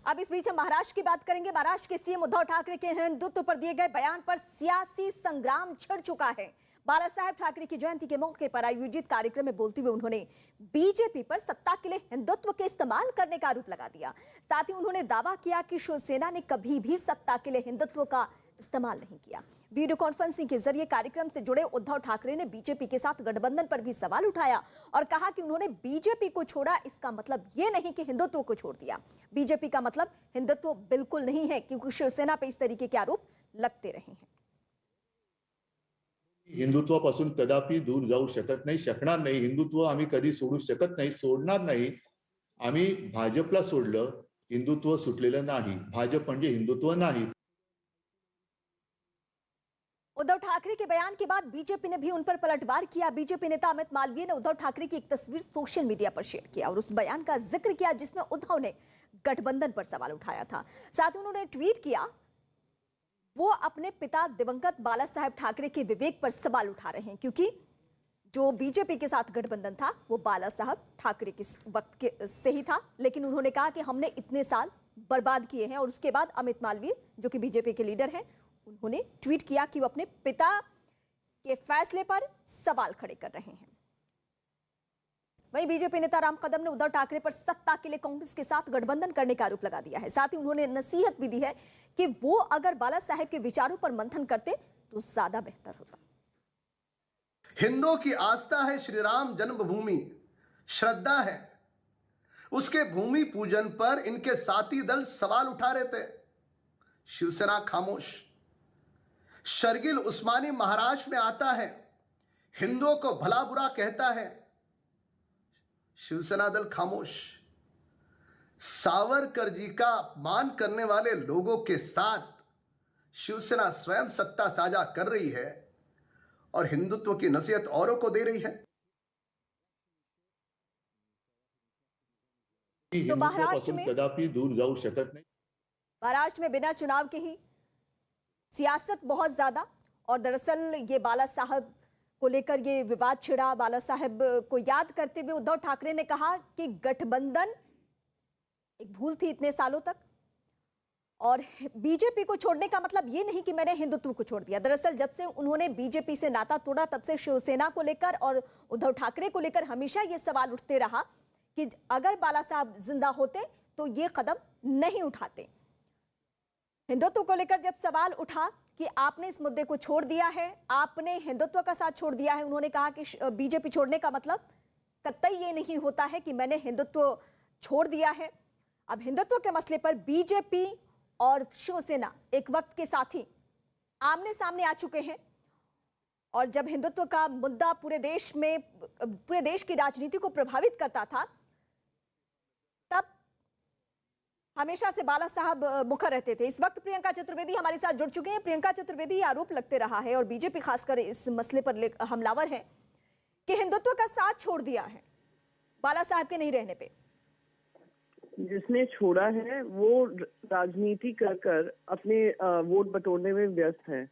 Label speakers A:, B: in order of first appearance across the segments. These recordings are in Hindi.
A: अब इस बीच हम महाराष्ट्र की बात करेंगे। महाराष्ट्र के सीएम उद्धव ठाकरे के हिंदुत्व पर दिए गए बयान पर सियासी संग्राम छिड़ चुका है। बाला साहेब ठाकरे की जयंती के मौके पर आयोजित कार्यक्रम में बोलते हुए उन्होंने बीजेपी पर सत्ता के लिए हिंदुत्व के इस्तेमाल करने का आरोप लगा दिया। साथ ही उन्होंने दावा किया कि शिवसेना ने कभी भी सत्ता के लिए हिंदुत्व का इस्तेमाल नहीं किया। वीडियो कॉन्फ्रेंसिंग के जरिए कार्यक्रम से जुड़े उद्धव ठाकरे ने बीजेपी के साथ गठबंधन पर भी सवाल उठाया और कहा कि उन्होंने बीजेपी को छोड़ा, इसका मतलब ये नहीं कि हिंदुत्व को छोड़ दिया। बीजेपी का मतलब हिंदुत्व बिल्कुल नहीं है, क्योंकि शिवसेना पर इस तरीके के आरोप लगते रहे हैं।
B: हिंदुत्वापासून कदापि दूर जाऊ शकणार नाही। हिंदुत्व आम्ही कधी सोडू शकत नाही, सोडणार नाही। आम्ही भाजपला सोडलं, हिंदुत्व सुटलेलं नाही। भाजप म्हणजे हिंदुत्व नाही।
A: उद्धव ठाकरे के बयान के बाद बीजेपी ने भी उन पर पलटवार किया। बीजेपी नेता अमित मालवीय ने उद्धव ठाकरे की एक तस्वीर सोशल मीडिया पर शेयर किया और उस बयान का जिक्र किया जिसमें उद्धव ने गठबंधन पर सवाल उठाया था। साथ ही उन्होंने ट्वीट किया, वो अपने पिता दिवंगत बाला साहेब ठाकरे के विवेक पर सवाल उठा रहे हैं, क्योंकि जो बीजेपी के साथ गठबंधन था वो बाला साहब ठाकरे के वक्त के से ही था, लेकिन उन्होंने कहा कि हमने इतने साल बर्बाद किए हैं। और उसके बाद अमित मालवीय जो कि बीजेपी के लीडर हैं, उन्होंने ट्वीट किया कि वो अपने पिता के फैसले पर सवाल खड़े कर रहे हैं। वहीं बीजेपी नेता राम कदम ने उद्धव ठाकरे पर सत्ता के लिए कांग्रेस के साथ गठबंधन करने का आरोप लगा दिया है। साथ ही उन्होंने नसीहत भी दी है कि वो अगर बाला साहेब के विचारों पर मंथन करते तो ज्यादा बेहतर होता।
C: हिंदुओं की आस्था है श्री राम जन्मभूमि, श्रद्धा है। उसके भूमि पूजन पर इनके साथी दल सवाल उठा रहे थे, शिवसेना खामोश। शर्गिल उस्मानी महाराष्ट्र में आता है, हिंदुओं को भला बुरा कहता है, शिवसेना दल खामोश। सावरकर जी का अपमान करने वाले लोगों के साथ शिवसेना स्वयं सत्ता साझा कर रही है और हिंदुत्व की नसीहत औरों को दे रही है।
A: तो महाराष्ट्र में
B: कदापि दूर जाऊ शकत नाही।
A: महाराष्ट्र में बिना चुनाव के ही सियासत बहुत ज्यादा, और दरअसल ये बाला साहब को लेकर ये विवाद छिड़ा। बाला साहब को याद करते हुए उद्धव ठाकरे ने कहा कि गठबंधन एक भूल थी इतने सालों तक, और बीजेपी को छोड़ने का मतलब ये नहीं कि मैंने हिंदुत्व को छोड़ दिया। दरअसल जब से उन्होंने बीजेपी से नाता तोड़ा, तब से शिवसेना को लेकर और उद्धव ठाकरे को लेकर हमेशा ये सवाल उठते रहा कि अगर बाला साहब जिंदा होते तो ये कदम नहीं उठाते। हिंदुत्व को लेकर जब सवाल उठा कि आपने इस मुद्दे को छोड़ दिया है, आपने हिंदुत्व का साथ छोड़ दिया है, उन्होंने कहा कि बीजेपी छोड़ने का मतलब कतई ये नहीं होता है कि मैंने हिंदुत्व छोड़ दिया है। अब हिंदुत्व के मसले पर बीजेपी और शिवसेना एक वक्त के साथी आमने सामने आ चुके हैं, और जब हिंदुत्व का मुद्दा पूरे देश की राजनीति को प्रभावित करता था, तब हमेशा से बाला साहब मुखर रहते थे। इस वक्त प्रियंका चतुर्वेदी हमारे साथ जुड़ चुके हैं। प्रियंका चतुर्वेदी, आरोप लगते रहा है और बीजेपी खासकर इस मसले पर हमलावर है कि हिंदुत्व का साथ छोड़ दिया है बाला साहब के नहीं रहने पे।
D: जिसने छोड़ा है वो राजनीति कर अपने वोट बटोरने में व्यस्त है।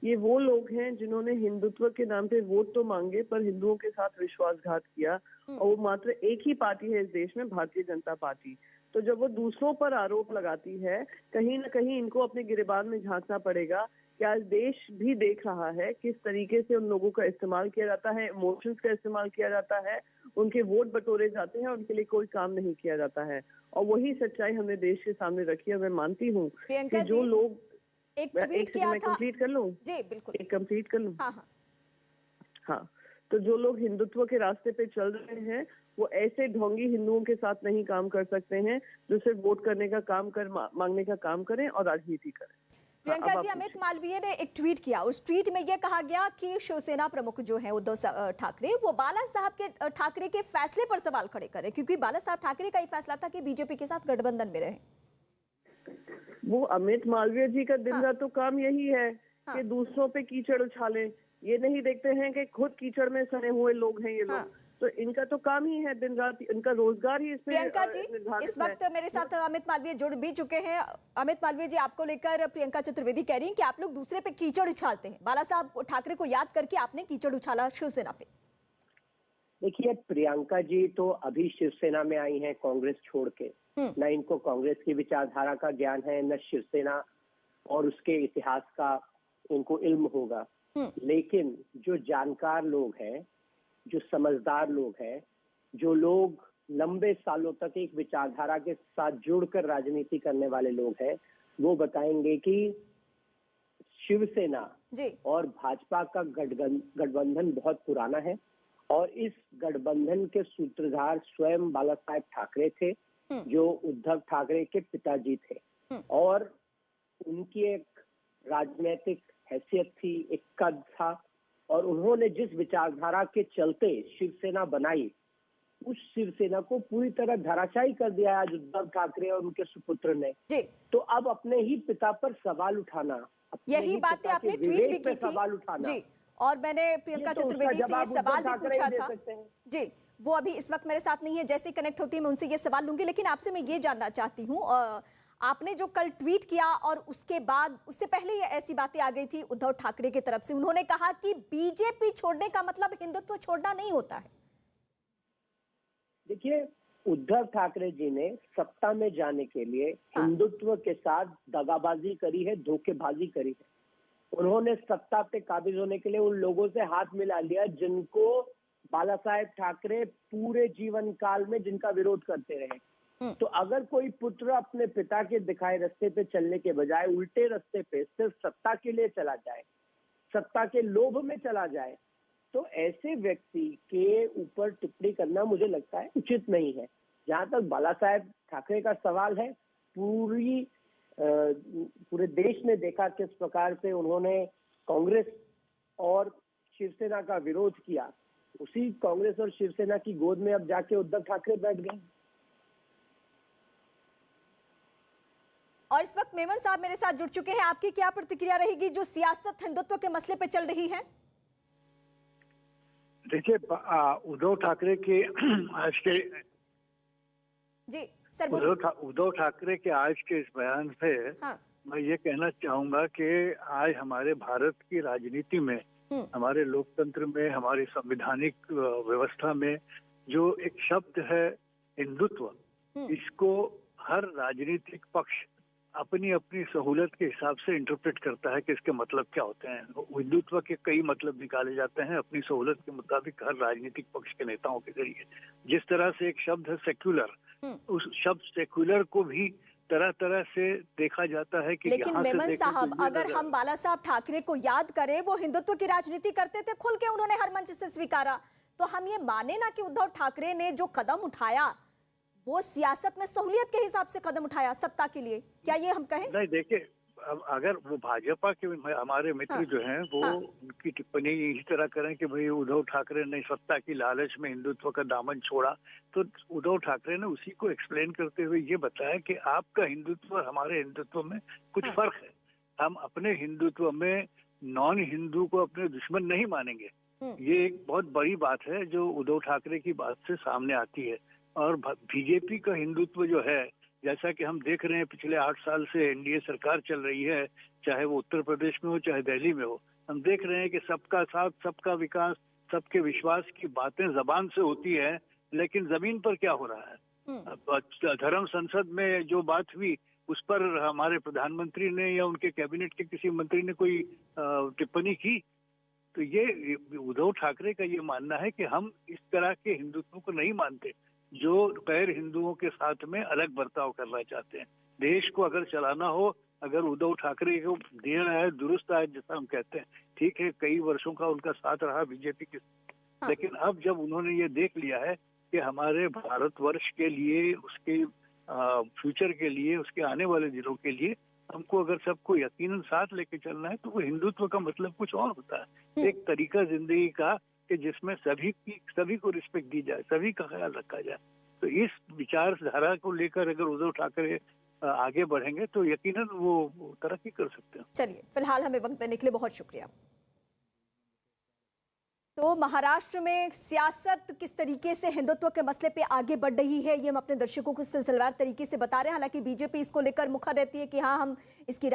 D: ये वो लोग हैं जिन्होंने हिंदुत्व के नाम पे वोट तो मांगे, पर हिंदुओं के साथ विश्वासघात किया, और वो मात्र एक ही पार्टी है इस देश में, भारतीय जनता पार्टी। तो जब वो दूसरों पर आरोप लगाती है, कहीं ना कहीं इनको अपने गिरेबान में झांकना पड़ेगा कि आज देश भी देख रहा है किस तरीके से उन लोगों का इस्तेमाल किया जाता है, इमोशंस का इस्तेमाल किया जाता है, उनके वोट बटोरे जाते हैं, उनके लिए कोई काम नहीं किया जाता है। और वही सच्चाई हमने देश के सामने रखी है। मैं मानती हूँ कि जो लोग
A: एक ट्वीट किया था,
D: कंप्लीट कर लूं
A: जी बिल्कुल,
D: एक कंप्लीट कर लूं।
A: हाँ।
D: तो जो लोग हिंदुत्व के रास्ते पे चल रहे हैं, वो ऐसे ढोंगी हिंदुओं के साथ नहीं काम कर सकते हैं जो सिर्फ वोट करने का काम मांगने का काम करें और राजनीति करें।
A: प्रियंका जी, अमित मालवीय ने एक ट्वीट किया, उस ट्वीट में यह कहा गया कि शिवसेना प्रमुख जो है उद्धव ठाकरे, वो बाला साहब के ठाकरे के फैसले पर सवाल खड़े करें, क्योंकि बाला साहब ठाकरे का ही फैसला था कि बीजेपी के साथ गठबंधन में रहे।
D: वो अमित मालवीय जी का दिन रात तो काम यही है कि दूसरों पे कीचड़ उछाले। ये नहीं देखते हैं कि खुद कीचड़ में सने हुए लोग हैं ये लोग। तो इनका तो काम ही है दिन रात, इनका रोजगार ही इसमें।
A: प्रियंका जी, इस वक्त मेरे साथ अमित मालवीय जुड़ भी चुके हैं। अमित मालवीय जी, आपको लेकर प्रियंका चतुर्वेदी कह रही हैं कि आप लोग दूसरे पे कीचड़ उछालते हैं। बाला साहब ठाकरे को याद करके आपने कीचड़ उछाला शिवसेना पे।
E: देखिए, प्रियंका जी तो अभी शिवसेना में आई हैं कांग्रेस छोड़ के। न इनको कांग्रेस की विचारधारा का ज्ञान है, न शिवसेना और उसके इतिहास का इनको इल्म होगा। लेकिन जो जानकार लोग हैं, जो समझदार लोग हैं, जो लोग लंबे सालों तक एक विचारधारा के साथ जुड़कर राजनीति करने वाले लोग हैं, वो बताएंगे कि शिवसेना
A: जी
E: और भाजपा का गठबंधन बहुत पुराना है और इस गठबंधन के सूत्रधार स्वयं बाला साहेब ठाकरे थे, जो उद्धव ठाकरे के पिताजी थे। और उनकी एक राजनीतिक हैसियत थी, एक कद था, और उन्होंने जिस विचारधारा के चलते शिवसेना बनाई, उस शिवसेना को पूरी तरह धराशायी कर दिया आज उद्धव ठाकरे और उनके सुपुत्र ने।
A: जी
E: तो अब अपने ही पिता पर सवाल उठाना, अपने
A: यही
E: ही
A: बातें
E: पिता
A: आपने
E: के
A: ट्वीट भी
E: विवेक पे
A: की थी
E: सवाल उठाना,
A: जी, और मैंने प्रियंका
E: ये तो उसका
A: चतुर्वेदी से ये
E: जवाब
A: सवाल
E: उद्धव
A: भी
E: ठाकरे
A: पूछा
E: ही दे
A: था
E: सकते हैं।
A: जी। वो अभी इस वक्त मेरे साथ नहीं है, जैसे कनेक्ट होती है मैं उनसे ये सवाल लूंगी। लेकिन आपसे मैं ये जानना चाहती हूँ, आपने जो कल ट्वीट किया और उसके बाद उससे पहले ये ऐसी बातें आ गई थी उद्धव ठाकरे की तरफ से, उन्होंने कहा कि बीजेपी छोड़ने का मतलब हिंदुत्व छोड़ना नहीं होता है।
E: देखिए, उद्धव ठाकरे जी ने सत्ता में जाने के लिए हिंदुत्व के साथ दगाबाजी करी है, धोखेबाजी करी है। उन्होंने सत्ता पे काबिज होने के लिए उन लोगों से हाथ मिला लिया जिनको बाला साहेब ठाकरे पूरे जीवन काल में जिनका विरोध करते रहे। तो अगर कोई पुत्र अपने पिता के दिखाए रास्ते पे चलने के बजाय उल्टे रास्ते पे सिर्फ सत्ता के लिए चला जाए, सत्ता के लोभ में चला जाए, तो ऐसे व्यक्ति के ऊपर टिप्पणी करना मुझे लगता है उचित नहीं है। जहां तक बाला साहेब ठाकरे का सवाल है, पूरे देश ने देखा किस प्रकार से उन्होंने कांग्रेस और शिवसेना का विरोध किया। उसी कांग्रेस और शिवसेना की गोद में अब जाके उद्धव ठाकरे बैठ गए।
A: और इस वक्त मेमन साहब मेरे साथ जुड़ चुके हैं, आपकी क्या प्रतिक्रिया रहेगी जो सियासत हिंदुत्व के मसले पे चल रही है?
F: देखिए, उद्धव ठाकरे के आज के
A: जी सर बोलिए।
F: उद्धव ठाकरे के आज के इस बयान से
A: हाँ।
F: मैं ये कहना चाहूंगा कि आज हमारे भारत की राजनीति में, हमारे लोकतंत्र में, हमारी संवैधानिक व्यवस्था में जो एक शब्द है हिंदुत्व, इसको हर राजनीतिक पक्ष अपनी अपनी सहूलत के हिसाब से इंटरप्रेट करता है कि इसके मतलब क्या होते हैं। हिंदुत्व के कई मतलब निकाले जाते हैं अपनी सहूलत के मुताबिक हर राजनीतिक पक्ष के नेताओं के जरिए। जिस तरह से एक शब्द है सेक्युलर, उस शब्द सेक्युलर को भी तरह तरह से देखा जाता है कि
A: लेकिन मेमन साहब, अगर हम बाला साहब ठाकरे को याद करें, वो हिंदुत्व की राजनीति करते थे, खुल के उन्होंने हर मंच से स्वीकारा। तो हम ये माने ना कि उद्धव ठाकरे ने जो कदम उठाया वो सियासत में सहूलियत के हिसाब से कदम उठाया सत्ता के लिए, क्या ये हम कहें?
F: नहीं, देखिए, अब अगर वो भाजपा के हमारे मित्र जो हैं वो उनकी टिप्पणी इस तरह करें कि भाई उद्धव ठाकरे ने सत्ता की लालच में हिंदुत्व का दामन छोड़ा, तो उद्धव ठाकरे ने उसी को एक्सप्लेन करते हुए ये बताया कि आपका हिंदुत्व और हमारे हिंदुत्व में कुछ फर्क है। हम अपने हिंदुत्व में नॉन हिंदू को अपने दुश्मन नहीं मानेंगे। ये एक बहुत बड़ी बात है जो उद्धव ठाकरे की बात से सामने आती है। और बीजेपी का हिंदुत्व जो है, जैसा कि हम देख रहे हैं पिछले 8 साल से एनडीए सरकार चल रही है, चाहे वो उत्तर प्रदेश में हो चाहे दिल्ली में हो, हम देख रहे हैं कि सबका साथ, सबका विकास, सबके विश्वास की बातें जबान से होती है, लेकिन जमीन पर क्या हो रहा है? धर्म संसद में जो बात हुई उस पर हमारे प्रधानमंत्री ने या उनके कैबिनेट के किसी मंत्री ने कोई टिप्पणी की? तो ये उद्धव ठाकरे का ये मानना है कि हम इस तरह के हिंदुत्व को नहीं मानते जो गैर हिंदुओं के साथ में अलग बर्ताव करना चाहते हैं। देश को अगर चलाना हो, अगर उद्धव ठाकरे को देना है, दुरुस्त है जैसा हम कहते हैं, ठीक है, कई वर्षों का उनका साथ रहा बीजेपी के, लेकिन अब जब उन्होंने ये देख लिया है कि हमारे भारतवर्ष के लिए, उसके फ्यूचर के लिए, उसके आने वाले दिनों के लिए हमको अगर सबको यकीनन साथ लेके चलना है, तो वो हिंदुत्व का मतलब कुछ और होता है। एक तरीका जिंदगी का कि जिसमें सभी को रिस्पेक्ट दी जाए, सभी का ख्याल रखा जाए। तो इस विचारधारा को लेकर अगर उद्धव ठाकरे आगे बढ़ेंगे तो यकीनन वो तरक्की कर सकते हैं।
A: चलिए, फिलहाल हमें वक्त देने के लिए बहुत शुक्रिया। तो महाराष्ट्र में सियासत किस तरीके से हिंदुत्व के मसले पे आगे बढ़ रही है, ये हम अपने दर्शकों को सिलसिलेवार तरीके से बता रहे हैं। हालांकि बीजेपी इसको लेकर मुखर रहती है कि हाँ, हम इसकी